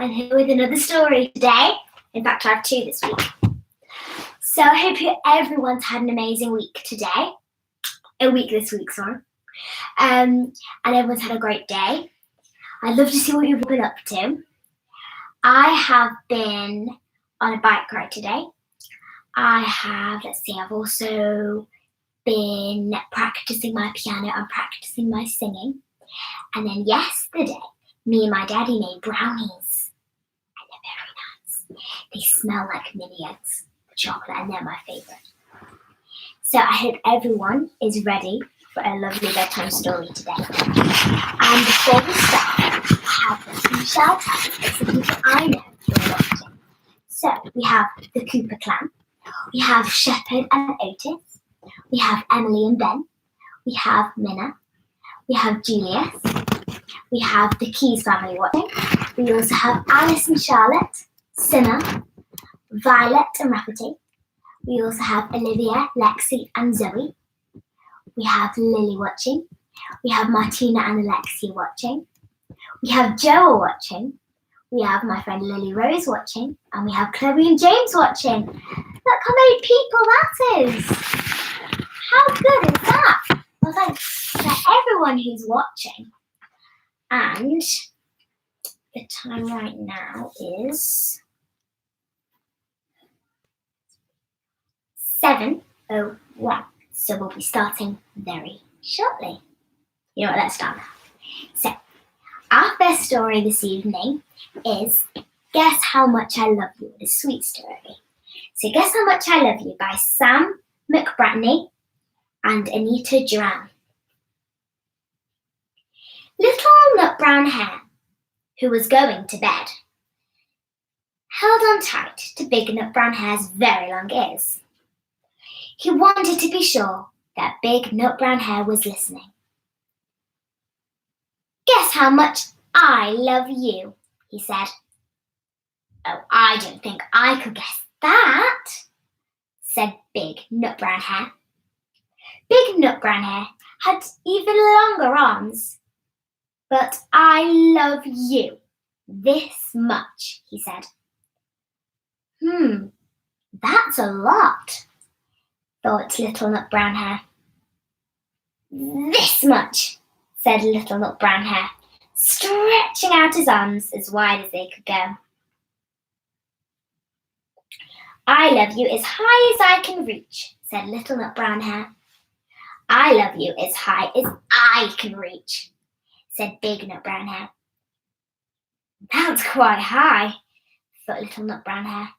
I'm here with another story today. In fact, I have two this week. So I hope everyone's had an amazing week today. This week, sorry. And everyone's had a great day. I'd love to see what you've been up to. I have been on a bike ride today. I've also been practicing my piano and practicing my singing. And then yesterday, me and my daddy made brownies. And they're very nice. They smell like mini eggs, the chocolate, and they're my favourite. So I hope everyone is ready for a lovely bedtime story today. And before we start, I have a few shout-outs of some people I know who are watching. So we have the Cooper clan. We have Shepherd and Otis. We have Emily and Ben. We have Minna. We have Julius. We have the Keys family watching. We also have Alice and Charlotte, Simma, Violet and Rafferty. We also have Olivia, Lexi and Zoe. We have Lily watching. We have Martina and Alexia watching. We have Joel watching. We have my friend Lily Rose watching. And we have Chloe and James watching. Look how many people that is. How good is that? Well, thanks to everyone who's watching. And the time right now is 7:01. So we'll be starting very shortly. You know what, let's start now. So, our first story this evening is Guess How Much I Love You, a sweet story. So, Guess How Much I Love You by Sam McBratney and Anita Duran. Little Nut Brown Hare, who was going to bed, held on tight to Big Nut Brown Hare's very long ears. He wanted to be sure that Big Nut Brown Hare was listening. Guess how much I love you, he said. Oh, I don't think I could guess that, said Big Nut Brown Hare. Big Nut Brown Hare had even longer arms. But I love you this much, he said. That's a lot, thought Little Nut Brown Hare. This much, said Little Nut Brown Hare, stretching out his arms as wide as they could go. I love you as high as I can reach, said Little Nut Brown Hare. I love you as high as I can reach, said Big Nut Brown Hare. That's quite high, thought Little Nut Brown Hare.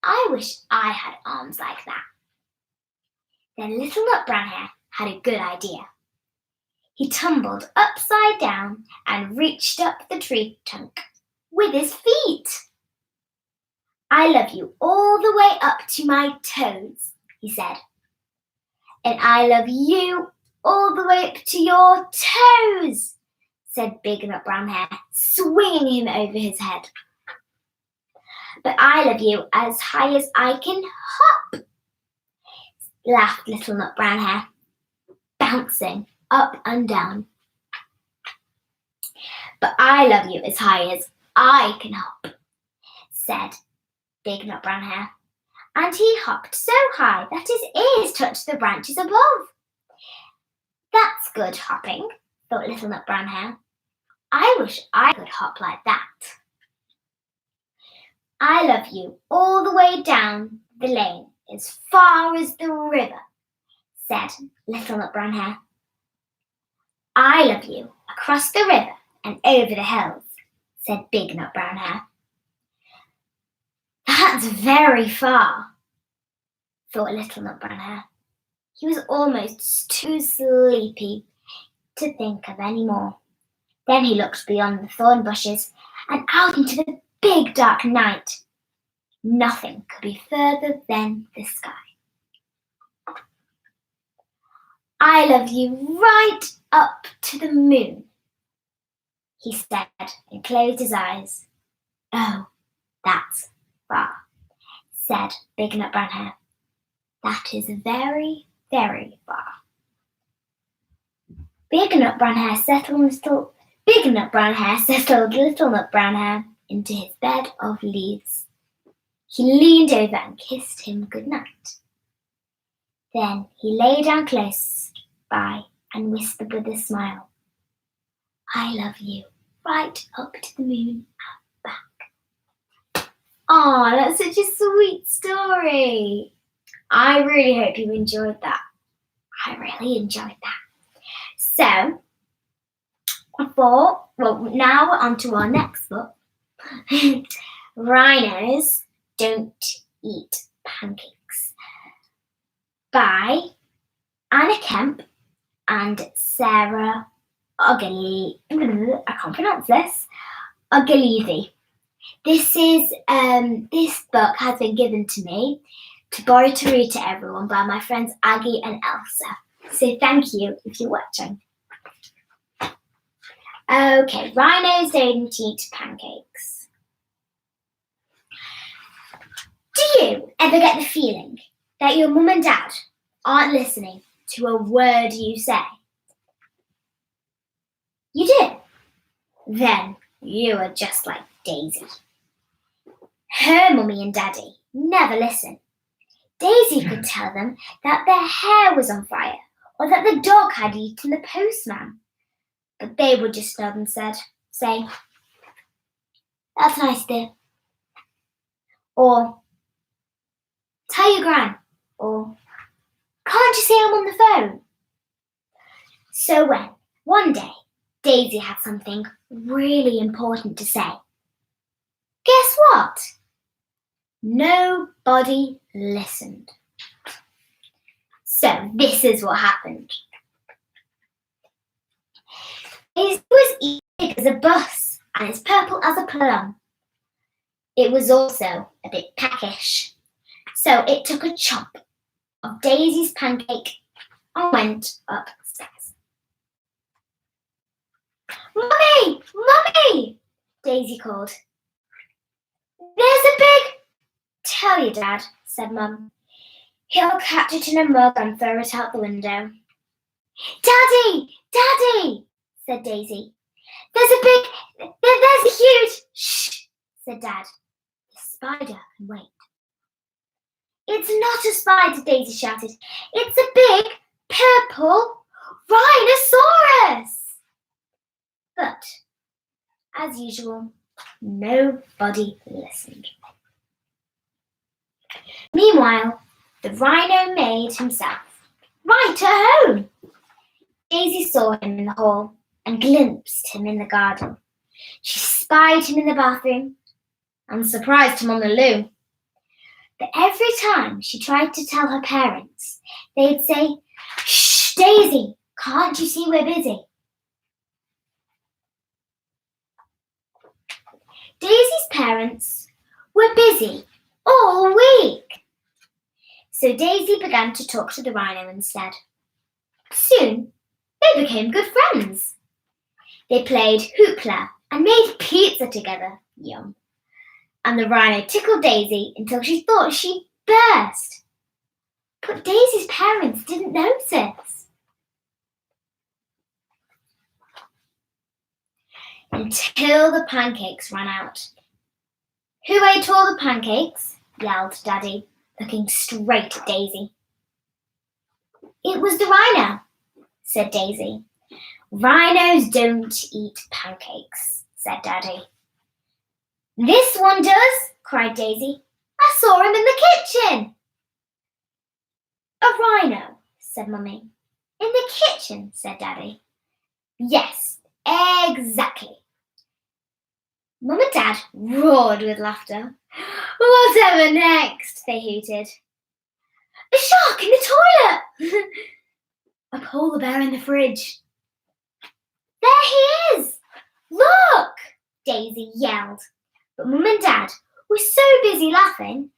I wish I had arms like that. Then Little Nut Brown Hare had a good idea. He tumbled upside down and reached up the tree trunk with his feet. I love you all the way up to my toes, he said. And I love you all the way up to your toes, said Big Nut Brown Hare, swinging him over his head. But I love you as high as I can hop, laughed Little Nut Brown Hare, bouncing up and down. But I love you as high as I can hop, said Big Nut Brown Hare, and he hopped so high that his ears touched the branches above. That's good hopping, thought Little Nut Brown Hare. I wish I could hop like that. I love you all the way down the lane as far as the river, said Little Nut Brown Hare. I love you across the river and over the hills, said Big Nut Brown Hare. That's very far, thought Little Nut Brown Hare. He was almost too sleepy to think of any more. Then he looked beyond the thorn bushes and out into the big dark night. Nothing could be further than the sky. I love you right up to the moon, he said and closed his eyes. Oh, that's far, said Big Nut Brown Hare. That is very, very far. Big Nut Brown Hare settled Little Nut Brown Hare. into his bed of leaves. He leaned over and kissed him good night. Then he lay down close by and whispered with a smile, I love you, right up to the moon and back. Oh, that's such a sweet story. I really hope you enjoyed that. I really enjoyed that. So, now we're on to our next book. Rhinos Don't Eat Pancakes by Anna Kemp and Sarah Ogilvie. I can't pronounce this. Ogilvie. This book has been given to me to borrow to read to everyone by my friends Aggie and Elsa. So thank you if you're watching. Okay, rhinos don't eat pancakes. Do you ever get the feeling that your mum and dad aren't listening to a word you say? You do? Then you are just like Daisy. Her mummy and daddy never listen. Daisy could tell them that their hair was on fire or that the dog had eaten the postman. But they would just nod and say, that's nice, dear. Or, tell your gran. Or, can't you see I'm on the phone? So when, one day, Daisy had something really important to say, guess what? Nobody listened. So this is what happened. Daisy was eating as a bus and as purple as a plum. It was also a bit peckish. So it took a chomp of Daisy's pancake and went upstairs. Mummy! Mummy! Daisy called. There's a big... Tell your dad, said Mum. He'll catch it in a mug and throw it out the window. Daddy! Daddy! Said Daisy. There's a huge... Shh, said Dad. The spider can wait. It's not a spider, Daisy shouted. It's a big, purple rhinoceros. But, as usual, nobody listened. Meanwhile, the rhino made himself right at home. Daisy saw him in the hall and glimpsed him in the garden. She spied him in the bathroom and surprised him on the loo. But every time she tried to tell her parents, they'd say, Shh, Daisy, can't you see we're busy? Daisy's parents were busy all week. So Daisy began to talk to the rhino instead. Soon, they became good friends. They played hoopla and made pizza together. Yum. And the rhino tickled Daisy until she thought she'd burst. But Daisy's parents didn't notice. Until the pancakes ran out. Who ate all the pancakes? Yelled Daddy, looking straight at Daisy. It was the rhino, said Daisy. Rhinos don't eat pancakes, said Daddy. This one does, cried Daisy. I saw him in the kitchen. A rhino, said Mummy. In the kitchen, said Daddy. Yes, exactly. Mum and Dad roared with laughter. Whatever next, they hooted. A shark in the toilet! A polar bear in the fridge. There he is! Look! Daisy yelled. But Mum and Dad were so busy laughing,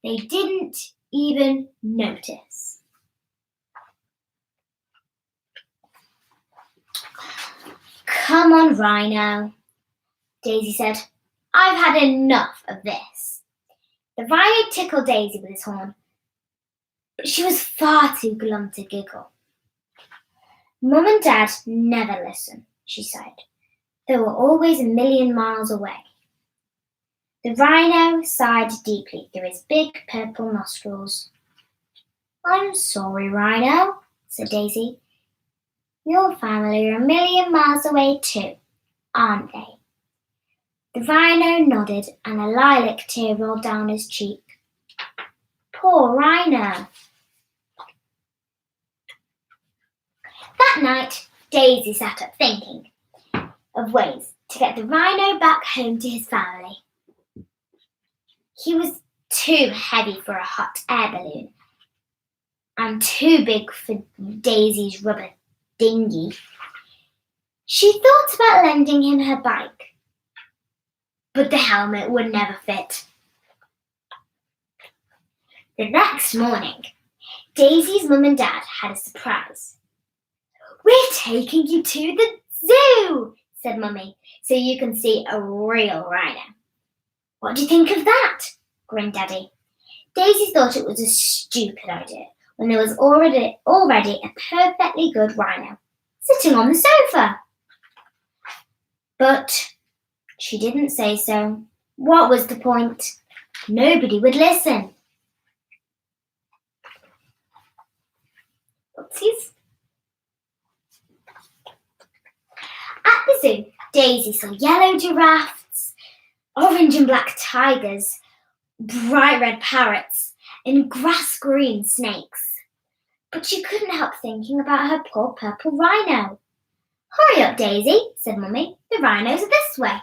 they didn't even notice. Come on, Rhino, Daisy said. I've had enough of this. The rhino tickled Daisy with his horn, but she was far too glum to giggle. Mum and Dad never listen, she sighed. They were always a million miles away. The rhino sighed deeply through his big purple nostrils. I'm sorry, Rhino, said Daisy. Your family are a million miles away too, aren't they? The rhino nodded and a lilac tear rolled down his cheek. Poor Rhino. That night, Daisy sat up thinking of ways to get the rhino back home to his family. He was too heavy for a hot air balloon and too big for Daisy's rubber dinghy. She thought about lending him her bike, but the helmet would never fit. The next morning, Daisy's mum and dad had a surprise. We're taking you to the zoo, said Mummy, so you can see a real rhino. What do you think of that? Grinned Daddy. Daisy thought it was a stupid idea when there was already a perfectly good rhino sitting on the sofa. But she didn't say so. What was the point? Nobody would listen. Oopsies. At the zoo, Daisy saw yellow giraffes, orange and black tigers, bright red parrots, and grass-green snakes. But she couldn't help thinking about her poor purple rhino. Hurry up, Daisy, said Mummy. The rhinos are this way.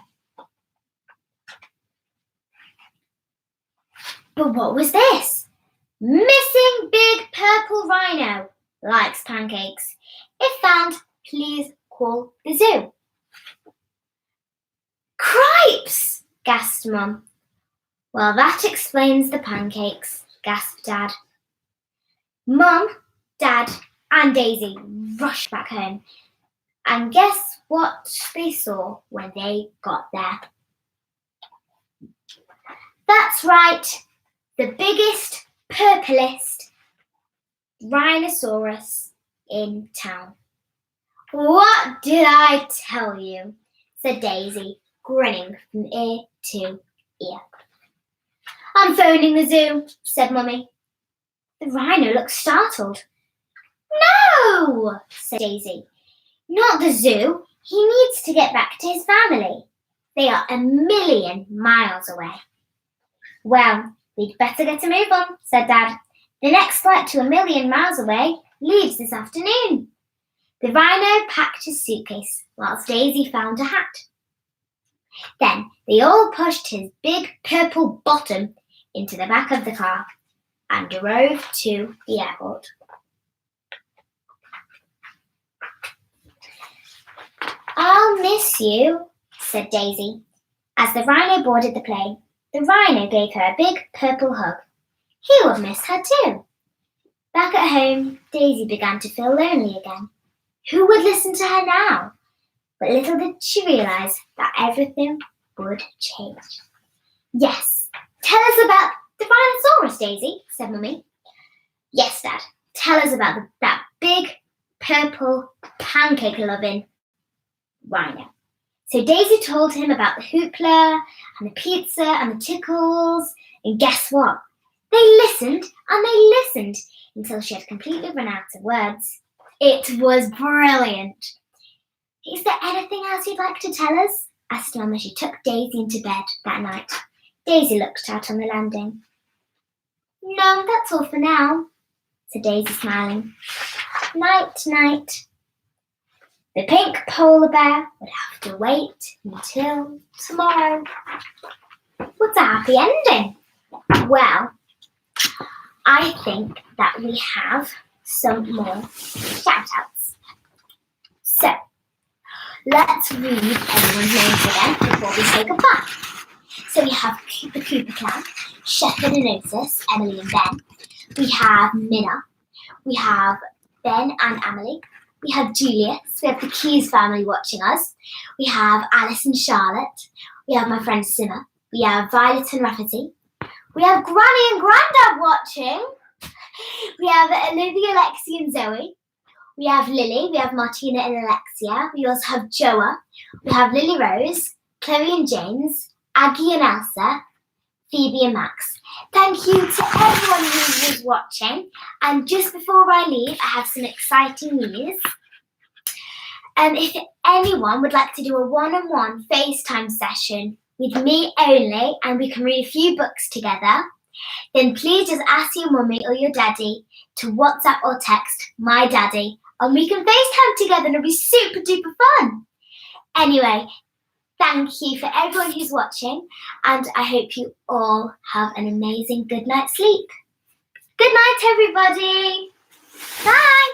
But what was this? Missing big purple rhino. Likes pancakes. If found, please call the zoo. Cripes, gasped Mum. Well, that explains the pancakes, gasped Dad. Mum, Dad, and Daisy rushed back home. And guess what they saw when they got there? That's right, the biggest, purplest rhinoceros in town. What did I tell you? Said Daisy, grinning from ear to ear. I'm phoning the zoo, said Mummy. The rhino looked startled. No, said Daisy. Not the zoo. He needs to get back to his family. They are a million miles away. Well, we'd better get a move on, said Dad. The next flight to a million miles away leaves this afternoon. The rhino packed his suitcase whilst Daisy found a hat. Then they all pushed his big purple bottom into the back of the car and drove to the airport. I'll miss you, said Daisy. As the rhino boarded the plane, the rhino gave her a big purple hug. He would miss her too. Back at home, Daisy began to feel lonely again. Who would listen to her now? But little did she realise that everything would change. Yes, tell us about the rhinoceros, Daisy, said Mummy. Yes, Dad, tell us about that big, purple, pancake-loving rhino. So Daisy told him about the hoopla and the pizza and the tickles, and guess what? They listened and they listened until she had completely run out of words. It was brilliant. Is there anything else you'd like to tell us? Asked Mum as she took Daisy into bed that night. Daisy looked out on the landing. No, that's all for now, said Daisy, smiling. Night, night. The pink polar bear would have to wait until tomorrow. What's a happy ending? Well, I think that we have some more shout-outs. So, let's read everyone's names again before we say goodbye. So we have the Cooper Clan, Shepherd and Otis, Emily and Ben. We have Minna. We have Ben and Emily. We have Julius. We have the Keys family watching us. We have Alice and Charlotte. We have my friend Simmer. We have Violet and Rafferty. We have Granny and Grandad watching. We have Olivia, Lexi and Zoe. We have Lily. We have Martina and Alexia. We also have Joa. We have Lily Rose, Chloe and James, Aggie and Elsa, Phoebe and Max. Thank you to everyone who was watching. And just before I leave, I have some exciting news. If anyone would like to do a one-on-one FaceTime session with me only, and we can read a few books together, then please just ask your mummy or your daddy to WhatsApp or text my daddy, and we can FaceTime together and it'll be super duper fun. Anyway, thank you for everyone who's watching, and I hope you all have an amazing good night's sleep. Good night, everybody. Bye.